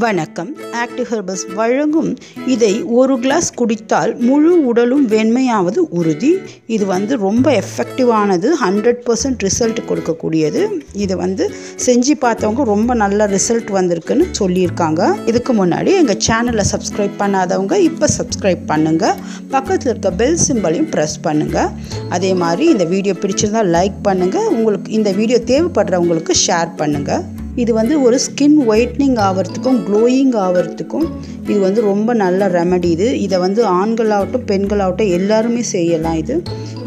வணக்கம். Active herbals வழங்கும் இதை ஒரு கிளாஸ் குடித்தால் முழு உடலும் வெண்மையாவது உறுதி. இது ரொம்ப எஃபெக்டிவானது, 100% ரிசல்ட் கொடுக்கக்கூடியது. இதை செஞ்சு பார்த்தவங்க ரொம்ப நல்ல ரிசல்ட் வந்திருக்குன்னு சொல்லியிருக்காங்க. இதுக்கு முன்னாடி எங்கள் சேனலை சப்ஸ்கிரைப் பண்ணாதவங்க இப்போ சப்ஸ்கிரைப் பண்ணுங்கள். பக்கத்தில் இருக்க பெல் சிம்பலையும் ப்ரெஸ் பண்ணுங்கள். அதே மாதிரி இந்த வீடியோ பிடிச்சிருந்தால் லைக் பண்ணுங்கள். உங்களுக்கு இந்த வீடியோ தேவைப்படுறவங்களுக்கு ஷேர் பண்ணுங்கள். இது ஒரு ஸ்கின் ஒயிட்னிங் ஆகிறதுக்கும் க்ளோயிங் ஆகிறதுக்கும் இது ரொம்ப நல்ல ரெமடி. இதை ஆண்களாகட்டும் பெண்களாகட்டும் எல்லாருமே செய்யலாம்.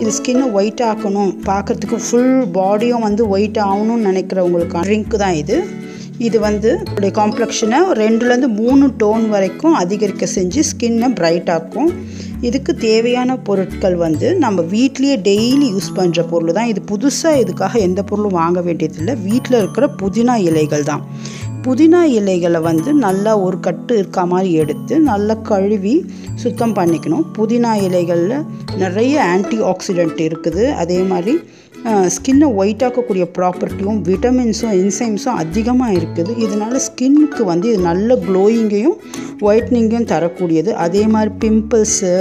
இது ஸ்கின்னை ஒயிட் ஆக்கணும், பார்க்குறதுக்கு ஃபுல் பாடியும் ஒயிட் ஆகணும்னு நினைக்கிறவங்களுக்கான ட்ரிங்க் தான் இது உடைய காம்ப்ளெக்ஷனை 2-3 டோன் வரைக்கும் அதிகரிக்க செஞ்சு ஸ்கின்னை பிரைட் ஆக்கும். இதுக்கு தேவையான பொருட்கள் நம்ம வீட்லேயே டெய்லி யூஸ் பண்ணுற பொருள் தான். இது புதுசாக இதுக்காக எந்த பொருளும் வாங்க வேண்டியதில்லை. வீட்டில் இருக்கிற புதினா இலைகள் தான். புதினா இலைகளை நல்லா ஒரு கட்டு இருக்க மாதிரி எடுத்து நல்லா கழுவி சுத்தம் பண்ணிக்கணும். புதினா இலைகளில் நிறைய ஆன்டி ஆக்சிடென்ட் இருக்குது. அதே மாதிரி ஸ்கின்னை ஒயிட் ஆக்கக்கூடிய ப்ராப்பர்ட்டியும் விட்டமின்ஸும் என்சைம்ஸும் அதிகமாக இருக்குது. இதனால் ஸ்கின்னுக்கு இது நல்ல க்ளோயிங்கையும் ஒயிட்னிங்கையும் தரக்கூடியது. அதே மாதிரி பிம்பிள்ஸு,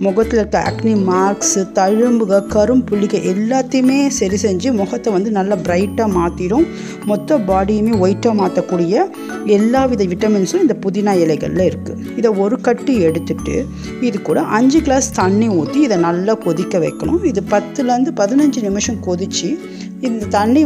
முகத்தில் இருக்க ஆக்னி மார்க்ஸு, தழும்புக, கரும்புள்ளிகள் எல்லாத்தையுமே சரி செஞ்சு முகத்தை நல்லா பிரைட்டாக மாற்றிடும். மொத்த பாடியுமே ஒயிட்டாக மாற்றக்கூடிய எல்லா வித விட்டமின்ஸும் இந்த புதினா இலைகளில் இருக்குது. இதை ஒரு கட்டு எடுத்துட்டு இது கூட 5 கிளாஸ் தண்ணி ஊற்றி இதை நல்லா கொதிக்க வைக்கணும். இது 10-15 நிமிஷம் கொதித்து இந்த தண்ணி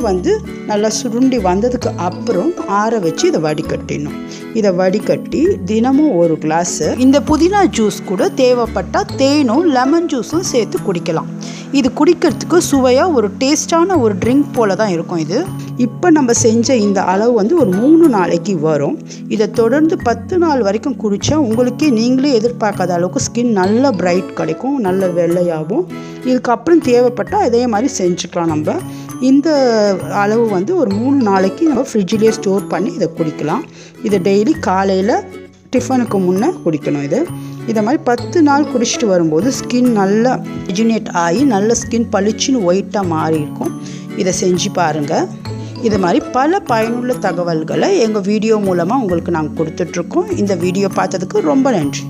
நல்லா சுருண்டி வந்ததுக்கு அப்புறம் ஆற வச்சு இதை வடிகட்டிடணும். இதை வடிகட்டி தினமும் ஒரு கிளாஸு இந்த புதினா ஜூஸ் கூட தேவைப்பட்டால் தேனும் லெமன் ஜூஸும் சேர்த்து குடிக்கலாம். இது குடிக்கிறதுக்கு சுவையாக ஒரு டேஸ்டான ஒரு ட்ரிங்க் போல தான் இருக்கும். இப்போ நம்ம செஞ்ச இந்த அளவு ஒரு 3 நாளைக்கு வரும். இதை தொடர்ந்து 10 நாள் வரைக்கும் குடித்தா உங்களுக்கே நீங்களே எதிர்பார்க்காத அளவுக்கு ஸ்கின் நல்ல பிரைட் கிடைக்கும், நல்ல வெள்ளையாகும். இதுக்கப்புறம் தேவைப்பட்டால் இதே மாதிரி செஞ்சுக்கலாம். நம்ம இந்த அளவு ஒரு 3 நாளைக்கு நம்ம ஃப்ரிட்ஜிலே ஸ்டோர் பண்ணி இதை குடிக்கலாம். இதை டெய்லி காலையில் டிஃபனுக்கு முன்னே குடிக்கணும். இதை மாதிரி 10 நாள் குடிச்சிட்டு வரும்போது ஸ்கின் நல்லா ரெஜுனேட் ஆகி நல்ல ஸ்கின் பளிச்சுன்னு ஒயிட்டாக மாறி இருக்கும். இதை செஞ்சு பாருங்கள். இது மாதிரி பல பயனுள்ள தகவல்களை எங்கள் வீடியோ மூலமாக உங்களுக்கு நாங்கள் கொடுத்துட்ருக்கோம். இந்த வீடியோ பார்த்ததுக்கு ரொம்ப நன்றி.